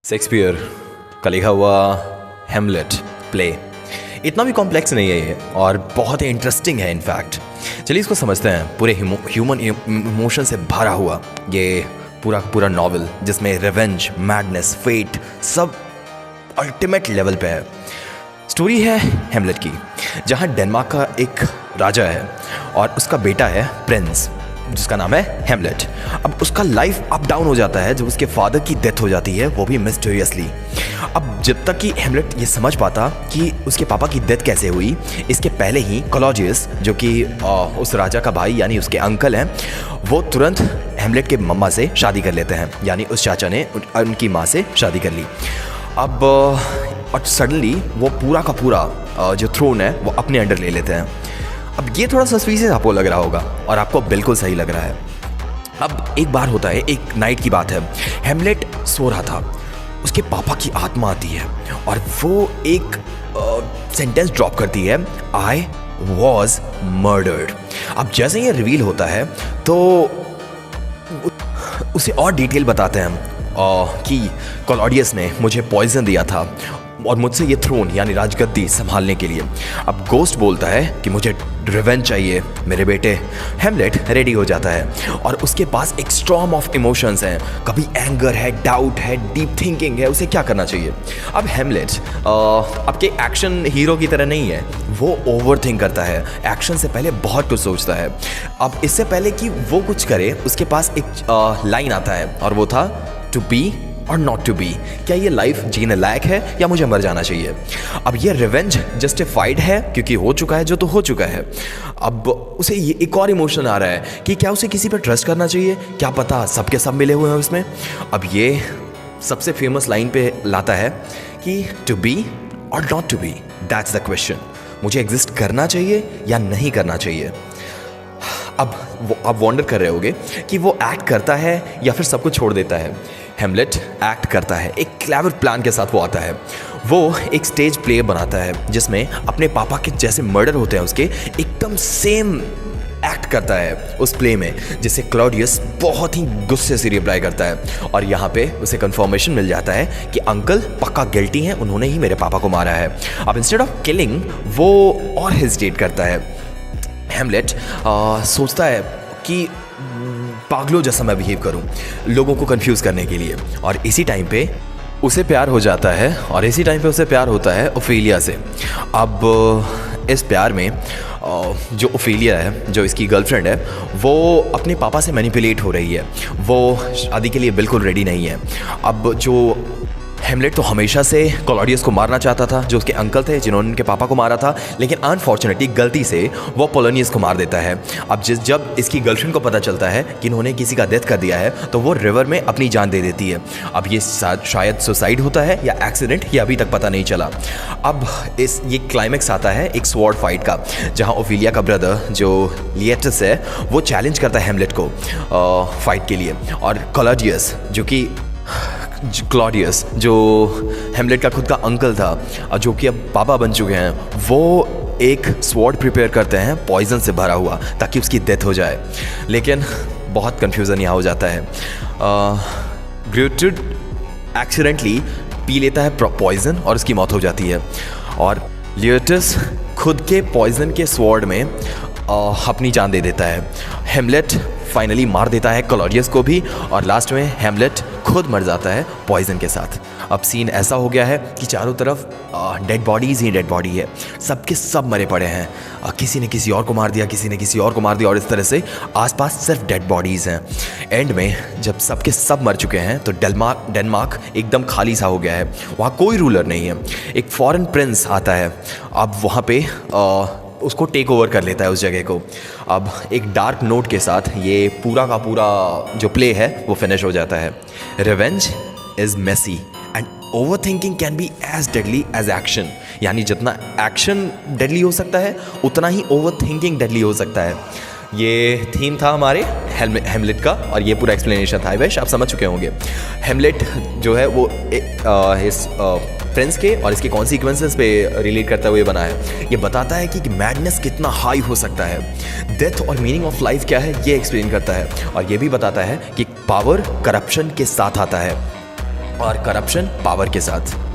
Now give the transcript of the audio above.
Shakespeare का लिखा हुआ हेमलेट प्ले इतना भी कॉम्प्लेक्स नहीं है ये और बहुत ही इंटरेस्टिंग है इनफैक्ट। चलिए इसको समझते हैं। पूरे ह्यूमन इमोशन से भरा हुआ ये पूरा नॉवल जिसमें रिवेंज, मैडनेस, फेट सब अल्टीमेट लेवल पे है। स्टोरी है हेमलेट की, जहाँ डेनमार्क का एक राजा है और उसका बेटा है प्रिंस जिसका नाम है हेमलेट। अब उसका लाइफ अप डाउन हो जाता है जब उसके फादर की डेथ हो जाती है, वो भी मिस्टीरियसली। अब जब तक कि हेमलेट ये समझ पाता कि उसके पापा की डेथ कैसे हुई, इसके पहले ही क्लॉडियस जो कि उस राजा का भाई यानी उसके अंकल हैं, वो तुरंत हेमलेट के मम्मा से शादी कर लेते हैं, यानी उस चाचा ने उनकी माँ से शादी कर ली। अब और सडनली वो पूरा का पूरा जो थ्रोन है वो अपने अंडर ले लेते हैं। अब ये थोड़ा सस्पिशियस आपको लग रहा होगा और आपको बिल्कुल सही लग रहा है। अब एक बार होता है, एक नाइट की बात है, हेमलेट सो रहा था, उसके पापा की आत्मा आती है और वो एक सेंटेंस ड्रॉप करती है, आई वॉज मर्डर्ड। अब जैसे ये रिवील होता है तो उसे और डिटेल बताते हैं कि क्लॉडियस ने मुझे पॉइजन दिया था और मुझसे ये थ्रोन यानी राजगद्दी संभालने के लिए। अब गोस्ट बोलता है कि मुझे रिवेंज चाहिए मेरे बेटे। हेमलेट रेडी हो जाता है और उसके पास एक स्टॉर्म ऑफ इमोशंस हैं, कभी एंगर है, डाउट है, डीप थिंकिंग है, उसे क्या करना चाहिए। अब हेमलेट आपके एक्शन हीरो की तरह नहीं है, वो ओवर थिंक करता है, एक्शन से पहले बहुत कुछ सोचता है। अब इससे पहले कि वो कुछ करे उसके पास एक लाइन आता है और वो था टू बी और नॉट टू बी, क्या ये लाइफ जीने लायक है या मुझे मर जाना चाहिए। अब ये रिवेंज जस्टिफाइड है क्योंकि हो चुका है जो तो हो चुका है। अब उसे ये एक और इमोशन आ रहा है कि क्या उसे किसी पर ट्रस्ट करना चाहिए, क्या पता सबके सब मिले हुए हैं उसमें। अब ये सबसे फेमस लाइन पे लाता है कि टू बी और not to be, that's the question, मुझे एग्जिस्ट करना चाहिए या नहीं करना चाहिए। अब आप वॉन्डर कर रहे होगे कि वो एक्ट करता है या फिर सब कुछ छोड़ देता है। हेमलेट एक्ट करता है, एक क्लेवर प्लान के साथ वो आता है। वो एक स्टेज प्ले बनाता है जिसमें अपने पापा के जैसे मर्डर होते हैं उसके एकदम सेम एक्ट करता है उस प्ले में, जिससे क्लॉडियस बहुत ही गुस्से से रिप्लाई करता है और यहाँ पे उसे कंफर्मेशन मिल जाता है कि अंकल पक्का गिल्टी हैं, उन्होंने ही मेरे पापा को मारा है। अब इंस्टेड ऑफ किलिंग वो और हेजिटेट करता है। हेमलेट सोचता है कि पागलों जैसा मैं बिहेव करूं लोगों को कंफ्यूज करने के लिए, और इसी टाइम पे उसे प्यार हो जाता है और इसी टाइम पे उसे प्यार होता है ओफेलिया से। अब इस प्यार में जो ओफेलिया है, जो इसकी गर्लफ्रेंड है, वो अपने पापा से मैनिपुलेट हो रही है, वो शादी के लिए बिल्कुल रेडी नहीं है। अब जो हेमलेट तो हमेशा से क्लॉडियस को मारना चाहता था, जो उसके अंकल थे जिन्होंने उनके पापा को मारा था, लेकिन अनफॉर्चुनेटली गलती से वो पोलोनियस को मार देता है। अब जब इसकी गर्लफ्रेंड को पता चलता है कि इन्होंने किसी का डेथ कर दिया है तो वो रिवर में अपनी जान दे देती है। अब ये शायद सुसाइड होता है या एक्सीडेंट, ये अभी तक पता नहीं चला। अब ये क्लाइमेक्स आता है एक स्वॉर्ड फाइट का, जहाँ ओफेलिया का ब्रदर जो लिएटस है वो चैलेंज करता है हेमलेट को फाइट के लिए, और क्लॉडियस जो हेमलेट का खुद का अंकल था जो कि अब पापा बन चुके हैं, वो एक स्वॉर्ड प्रिपेयर करते हैं पॉइजन से भरा हुआ ताकि उसकी डेथ हो जाए। लेकिन बहुत कन्फ्यूज़न यहाँ हो जाता है। ग्रेटेड एक्सीडेंटली पी लेता है पॉइजन और उसकी मौत हो जाती है, और लिएटस खुद के पॉइजन के स्वॉर्ड में अपनी जान दे देता है। हेमलेट फाइनली मार देता है क्लॉडियस को भी, और लास्ट में हेमलेट खुद मर जाता है पॉइजन के साथ। अब सीन ऐसा हो गया है कि चारों तरफ डेड बॉडीज़ ही डेड बॉडी है, सबके सब मरे पड़े हैं, किसी ने किसी और को मार दिया, किसी ने किसी और को मार दिया, और इस तरह से आसपास सिर्फ डेड बॉडीज़ हैं। एंड में जब सबके सब मर चुके हैं तो डेनमार्क एकदम खाली सा हो गया है, वहाँ कोई रूलर नहीं है। एक फॉरेन प्रिंस आता है, अब वहाँ पे उसको टेक ओवर कर लेता है उस जगह को। अब एक डार्क नोट के साथ ये पूरा का पूरा जो प्ले है वो फिनिश हो जाता है। Revenge is messy and over thinking can be as deadly as action, यानी जितना एक्शन डेडली हो सकता है उतना ही ओवर थिंकिंग डेडली हो सकता है। ये थीम था हमारे हेमलेट का और ये पूरा एक्सप्लेनेशन था। वैश आप समझ चुके होंगे हेमलेट जो है वो इस फ्रेंड्स के और इसके कॉन्सिक्वेंसेस पे रिलेट करता हुए बना है। ये बताता है कि मैडनेस कितना हाई हो सकता है, डेथ और मीनिंग ऑफ लाइफ क्या है ये एक्सप्लेन करता है, और ये भी बताता है कि पावर करप्शन के साथ आता है। और करप्शन पावर के साथ।